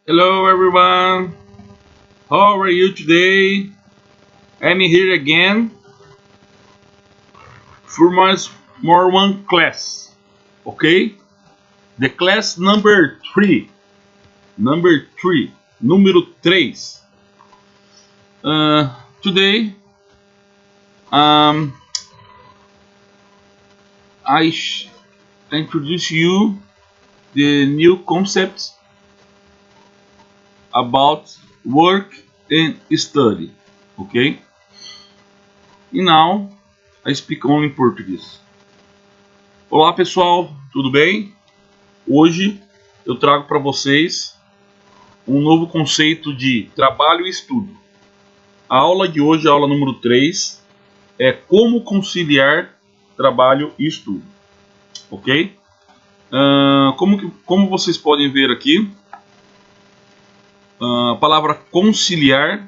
Hello everyone, how are you today? I'm here again for more one class, okay? The class number 3, número 3. Today, I introduce you the new concepts about work and study, okay? E now I speak only português. Olá pessoal, tudo bem? Hoje eu trago para vocês um novo conceito de trabalho e estudo. A aula de hoje, a aula número 3, é como conciliar trabalho e estudo, ok? Como vocês podem ver aqui, a palavra conciliar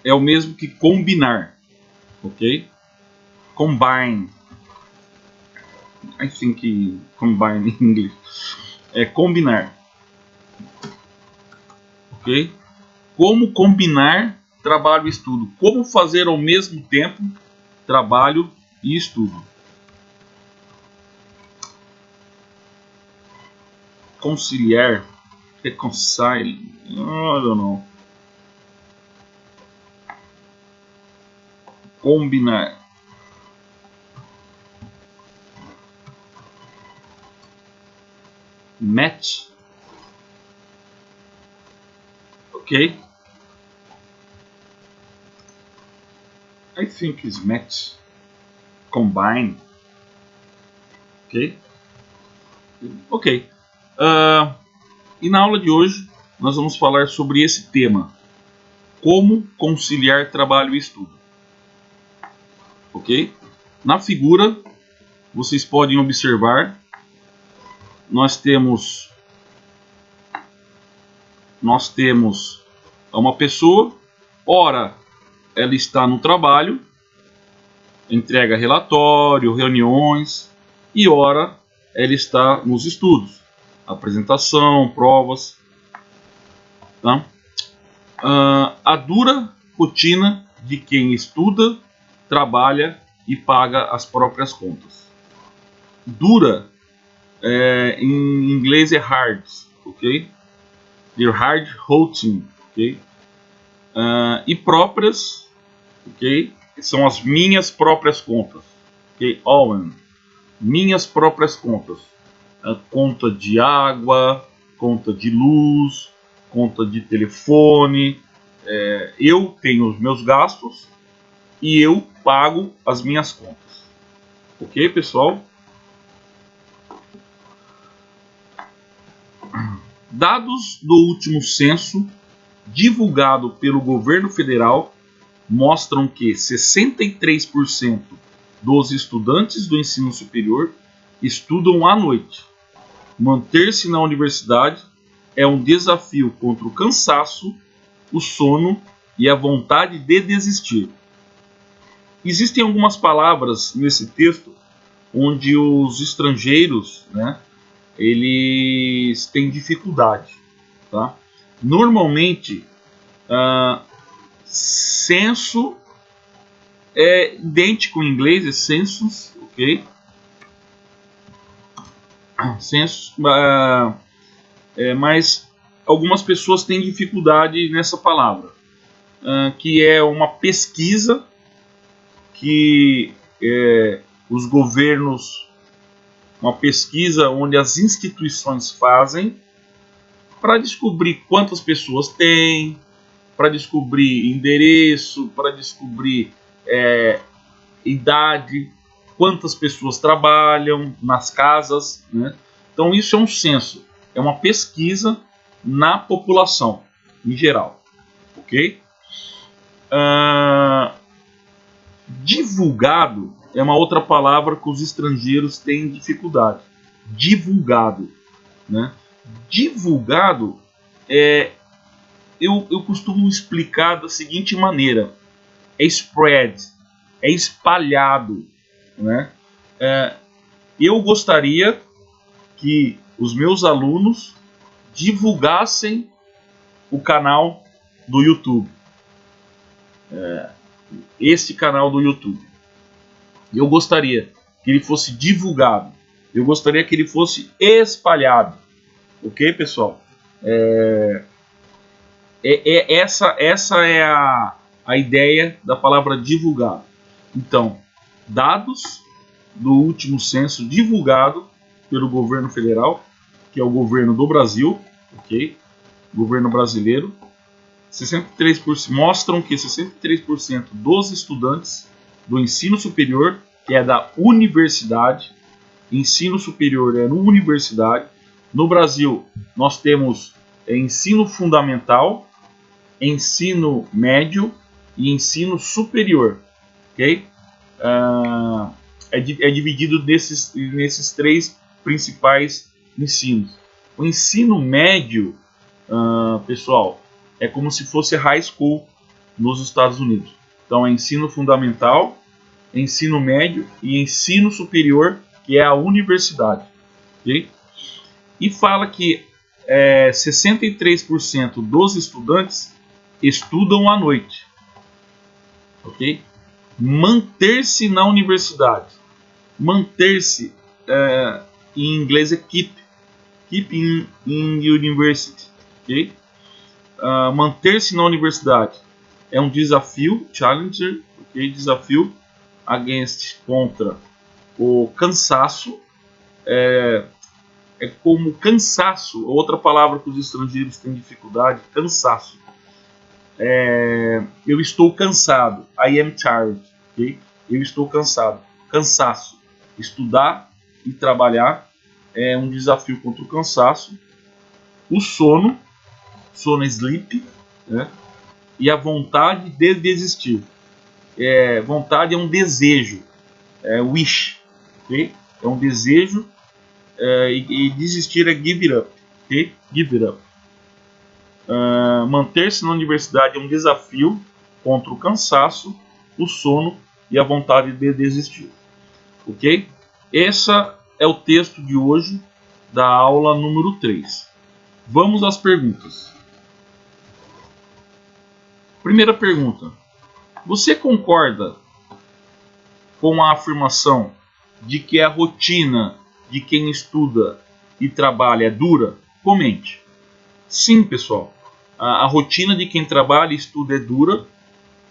é o mesmo que combinar, ok? Combine. I think combine in English. É combinar, ok? Como combinar trabalho e estudo. Como fazer ao mesmo tempo trabalho e estudo. Conciliar. Reconcile. I don't know. Combinar. Match. Ok. I think it's match. Combine. Ok. Ok. E na aula de hoje nós vamos falar sobre esse tema. Como conciliar trabalho e estudo. Ok? Na figura, vocês podem observar, nós temos uma pessoa, ora ela está no trabalho, entrega relatório, reuniões, e ora ela está nos estudos, apresentação, provas, tá? A dura rotina de quem estuda, trabalha e paga as próprias contas. Dura, em inglês é hard, ok? The hard routine, ok? E próprias, ok? São as minhas próprias contas, ok? Owen, minhas próprias contas. Conta de água, conta de luz, conta de telefone. Eu tenho os meus gastos e eu pago as minhas contas. Ok, pessoal? Dados do último censo, divulgado pelo governo federal, mostram que 63% dos estudantes do ensino superior estudam à noite. Manter-se na universidade é um desafio contra o cansaço, o sono e a vontade de desistir. Existem algumas palavras nesse texto onde os estrangeiros, né, eles têm dificuldade, tá? Normalmente, censo é idêntico em inglês, é census, ok? Census, mas algumas pessoas têm dificuldade nessa palavra, que é uma pesquisa que os governos, uma pesquisa onde as instituições fazem para descobrir quantas pessoas tem, para descobrir endereço, para descobrir idade, quantas pessoas trabalham nas casas, né? Então isso é um censo, é uma pesquisa na população em geral, ok? Divulgado é uma outra palavra que os estrangeiros têm dificuldade. Divulgado, né? Divulgado eu costumo explicar da seguinte maneira: é spread, é espalhado, né? Eu gostaria que os meus alunos divulgassem o canal do YouTube. Esse canal do YouTube. Eu gostaria que ele fosse divulgado. Eu gostaria que ele fosse espalhado. Ok, pessoal? Essa é a ideia da palavra divulgado. Então, dados do último censo divulgado pelo governo federal, que é o governo do Brasil, ok? Governo brasileiro, 63%, mostram que 63% dos estudantes do ensino superior, que é da universidade, ensino superior é no universidade. No Brasil, nós temos ensino fundamental, ensino médio e ensino superior, ok? É dividido nesses três principais ensinos. O ensino médio, pessoal, é como se fosse high school nos Estados Unidos. Então é ensino fundamental, ensino médio e ensino superior, que é a universidade. Okay? E fala que 63% dos estudantes estudam à noite. Ok? Manter-se na universidade. Manter-se, em inglês é keep. Keep in university. Ok? Manter-se na universidade é um desafio, challenger, okay? Desafio contra o cansaço. É como cansaço, outra palavra que os estrangeiros têm dificuldade, cansaço. Eu estou cansado, I am tired, okay? Eu estou cansado, cansaço. Estudar e trabalhar é um desafio contra o cansaço. O sono sleep, né? E a vontade de desistir. Vontade é um desejo, wish, okay? É um desejo, e desistir é give it up, okay? Give it up. Manter-se na universidade é um desafio contra o cansaço, o sono e a vontade de desistir, ok? Esse é o texto de hoje da aula número 3. Vamos às perguntas. Primeira pergunta: você concorda com a afirmação de que a rotina de quem estuda e trabalha é dura? Comente. Sim, pessoal. A rotina de quem trabalha e estuda é dura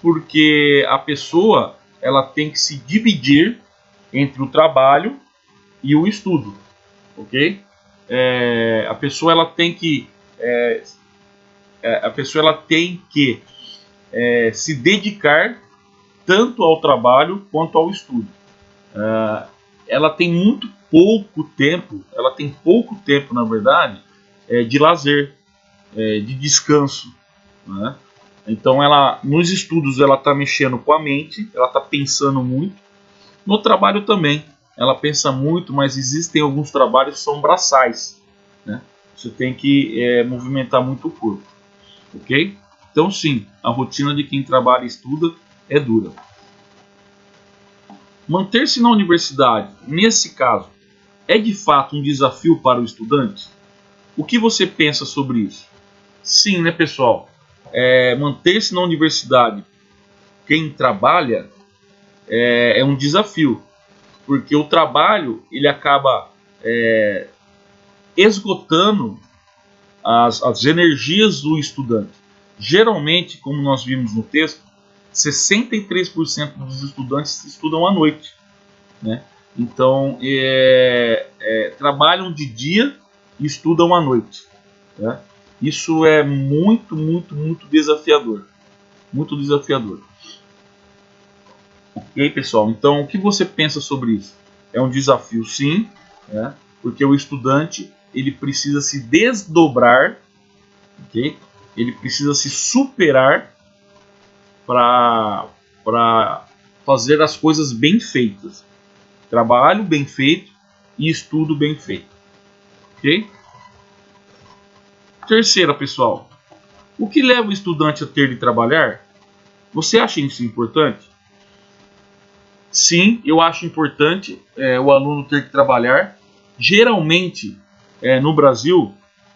porque a pessoa ela tem que se dividir entre o trabalho e o estudo, ok? A pessoa ela tem que se dedicar tanto ao trabalho quanto ao estudo. Ela tem muito pouco tempo, na verdade, de lazer, de descanso, né? Então, nos estudos ela está mexendo com a mente, ela está pensando muito. No trabalho também, ela pensa muito, mas existem alguns trabalhos que são braçais, né? Você tem que movimentar muito o corpo, ok? Então, sim, a rotina de quem trabalha e estuda é dura. Manter-se na universidade, nesse caso, é de fato um desafio para o estudante? O que você pensa sobre isso? Sim, né, pessoal? Manter-se na universidade, quem trabalha, é um desafio, porque o trabalho ele acaba esgotando as energias do estudante. Geralmente, como nós vimos no texto, 63% dos estudantes estudam à noite, né? Então, trabalham de dia e estudam à noite, né? Isso é muito, muito, muito desafiador. Muito desafiador. Ok, pessoal? Então, o que você pensa sobre isso? É um desafio, sim, né? Porque o estudante ele precisa se desdobrar, ok? Ele precisa se superar para fazer as coisas bem feitas. Trabalho bem feito e estudo bem feito. Ok? Terceira, pessoal. O que leva o estudante a ter de trabalhar? Você acha isso importante? Sim, eu acho importante o aluno ter que trabalhar. Geralmente, no Brasil,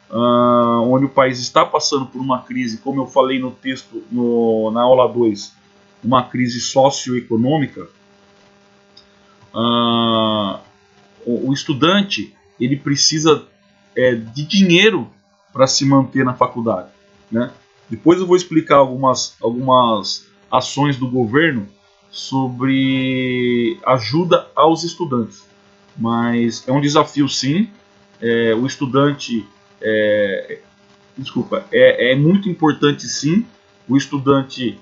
onde o país está passando por uma crise, como eu falei no texto, na aula 2, uma crise socioeconômica, o estudante ele precisa de dinheiro para se manter na faculdade, né? Depois eu vou explicar algumas ações do governo sobre ajuda aos estudantes, mas é um desafio sim. O estudante é muito importante sim o estudante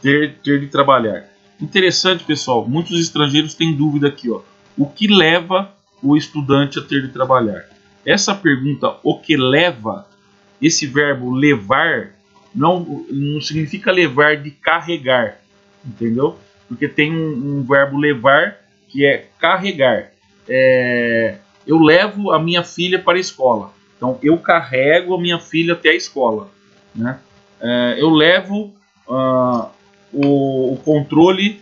ter de trabalhar. Interessante, pessoal, muitos estrangeiros têm dúvida aqui, ó. O que leva o estudante a ter de trabalhar? Essa pergunta, o que leva, esse verbo levar, não significa levar de carregar, entendeu? Porque tem um verbo levar que é carregar. Eu levo a minha filha para a escola. Então, eu carrego a minha filha até a escola, né? Eu levo o controle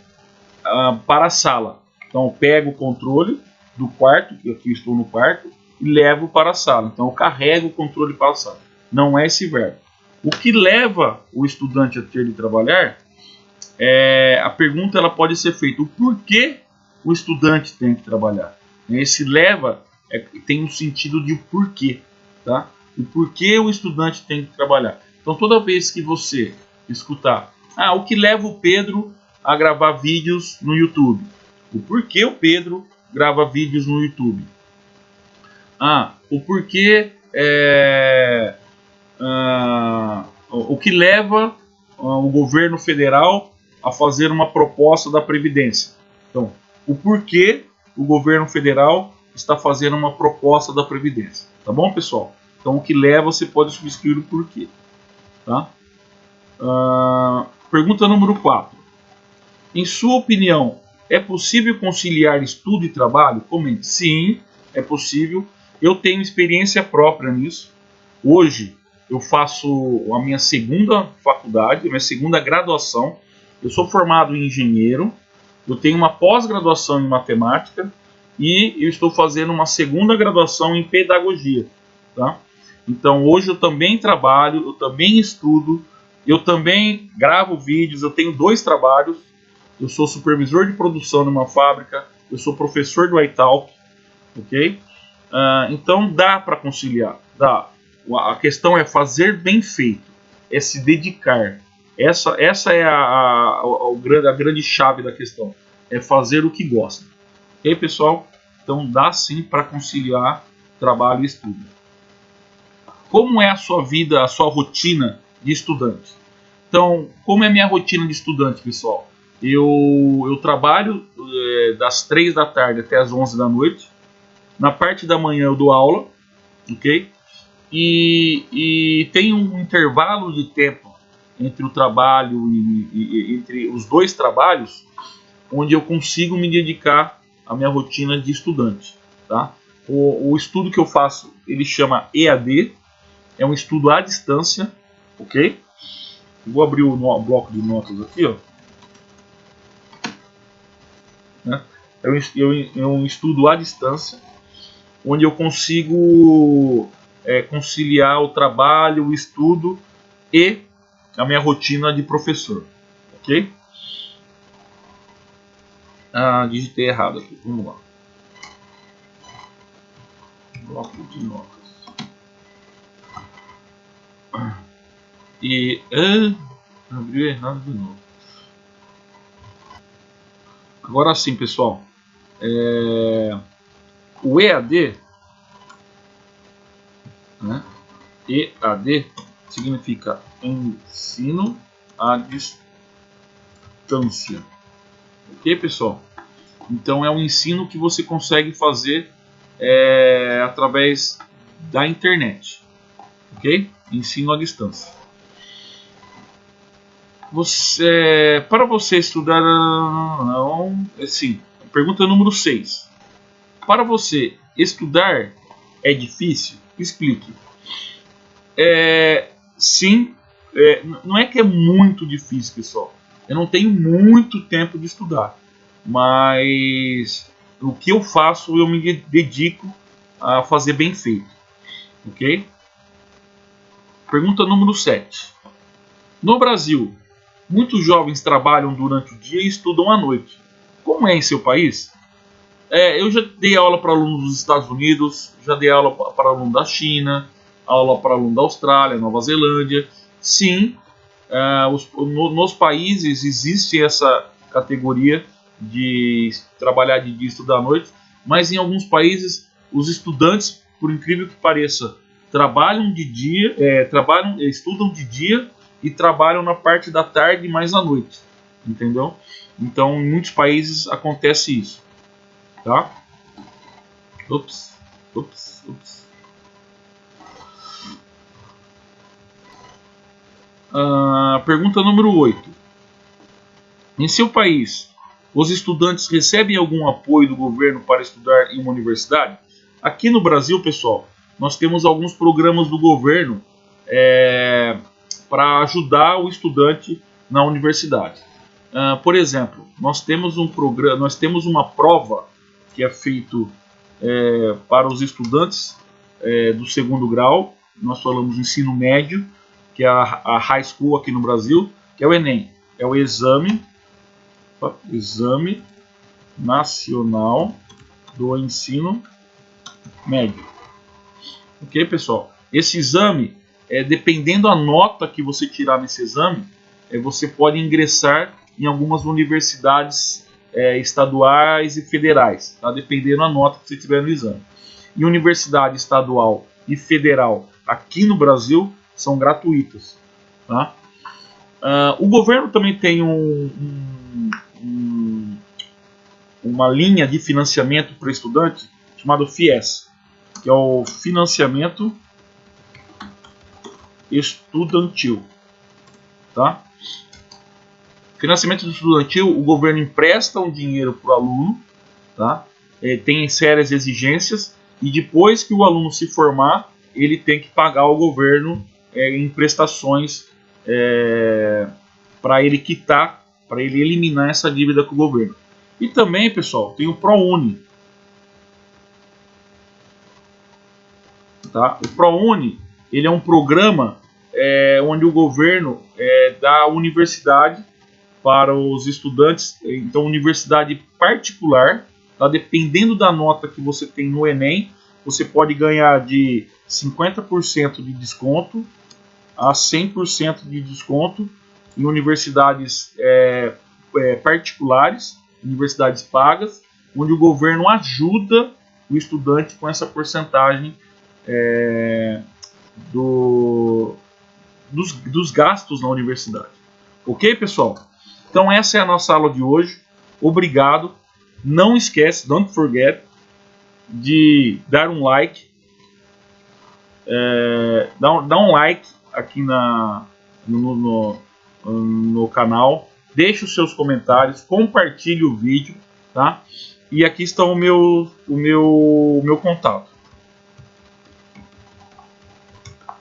para a sala. Então, eu pego o controle do quarto, que aqui eu estou no quarto, e levo para a sala. Então, eu carrego o controle para a sala. Não é esse verbo. O que leva o estudante a ter de trabalhar? A pergunta ela pode ser feita: o porquê o estudante tem que trabalhar? Esse leva tem um sentido de porquê, tá? O porquê o estudante tem que trabalhar. Então, toda vez que você escutar, o que leva o Pedro a gravar vídeos no YouTube? O porquê o Pedro grava vídeos no YouTube? O porquê o que leva o governo federal a fazer uma proposta da Previdência. Então, o porquê o governo federal está fazendo uma proposta da Previdência. Tá bom, pessoal? Então, o que leva, você pode substituir o porquê. Tá? Pergunta número 4. Em sua opinião, é possível conciliar estudo e trabalho? Comente. Sim, é possível. Eu tenho experiência própria nisso. Hoje, eu faço a minha segunda faculdade, a minha segunda graduação. Eu sou formado em engenheiro, eu tenho uma pós-graduação em matemática e eu estou fazendo uma segunda graduação em pedagogia. Tá? Então, hoje eu também trabalho, eu também estudo, eu também gravo vídeos, eu tenho 2 trabalhos. Eu sou supervisor de produção numa fábrica, eu sou professor do iTalk, ok? Então dá para conciliar, dá. A questão é fazer bem feito, é se dedicar. Essa é a grande chave da questão, é fazer o que gosta. Ok, pessoal? Então dá sim para conciliar trabalho e estudo. Como é a sua vida, a sua rotina de estudante? Então, como é a minha rotina de estudante, pessoal? Eu trabalho das 3 da tarde até as 11 da noite. Na parte da manhã eu dou aula, ok? E tem um intervalo de tempo entre o trabalho e entre os 2 trabalhos, onde eu consigo me dedicar à minha rotina de estudante, tá? O estudo que eu faço, ele chama EAD, é um estudo à distância, ok? Vou abrir o bloco de notas aqui, ó. É um estudo à distância, onde eu consigo conciliar o trabalho, o estudo e a minha rotina de professor, ok? Digitei errado aqui, vamos lá. Bloco de notas. E abriu errado de novo. Agora sim, pessoal. O EAD, né? EAD significa ensino à distância. Ok, pessoal? Então é um ensino que você consegue fazer através da internet. Ok? Ensino à distância. Para você estudar... Não, sim. Pergunta número 6. Para você estudar é difícil? Explique. Sim, não é que é muito difícil, pessoal. Eu não tenho muito tempo de estudar. Mas o que eu faço, eu me dedico a fazer bem feito, ok? Pergunta número 7. No Brasil, muitos jovens trabalham durante o dia e estudam à noite. Como é em seu país? Eu já dei aula para alunos dos Estados Unidos, já dei aula para alunos da China, aula para alunos da Austrália, Nova Zelândia. Sim, nos países existe essa categoria de trabalhar de dia e estudar à noite, mas em alguns países os estudantes, por incrível que pareça, trabalham de dia, estudam de dia e trabalham na parte da tarde mais à noite, entendeu? Então, em muitos países acontece isso, tá? Ups. Pergunta número 8. Em seu país, os estudantes recebem algum apoio do governo para estudar em uma universidade? Aqui no Brasil, pessoal, nós temos alguns programas do governo para ajudar o estudante na universidade. Por exemplo, nós temos uma prova que é feito para os estudantes do segundo grau. Nós falamos ensino médio, que é a high school aqui no Brasil, que é o Enem. É o Exame Nacional do Ensino Médio. Ok, pessoal? Esse exame, dependendo da nota que você tirar nesse exame, você pode ingressar em algumas universidades estaduais e federais, tá? Dependendo da nota que você tiver no exame. E universidade estadual e federal aqui no Brasil são gratuitas, tá? O governo também tem uma linha de financiamento para estudante chamado FIES, que é o Financiamento Estudantil, tá? Financiamento estudantil, o governo empresta um dinheiro para o aluno, tá? Tem sérias exigências, e depois que o aluno se formar, ele tem que pagar ao governo em prestações para ele quitar, para ele eliminar essa dívida com o governo. E também, pessoal, tem o ProUni. Tá? O ProUni, ele é um programa onde o governo dá universidade para os estudantes. Então, universidade particular, tá? Dependendo da nota que você tem no Enem, você pode ganhar de 50% de desconto a 100% de desconto em universidades particulares, universidades pagas, onde o governo ajuda o estudante com essa porcentagem dos gastos na universidade. Ok, pessoal? Então essa é a nossa aula de hoje. Obrigado. Não esquece, don't forget, de dar um like. Dá um like aqui no canal. Deixe os seus comentários, compartilhe o vídeo, tá? E aqui está o meu contato.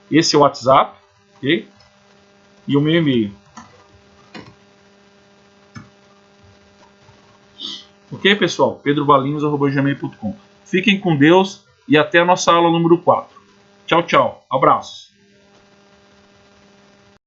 Esse é o WhatsApp, ok? E o meu e-mail. Ok, pessoal? pedrovalinhos@gmail.com. Fiquem com Deus e até a nossa aula número 4. Tchau, tchau. Abraço.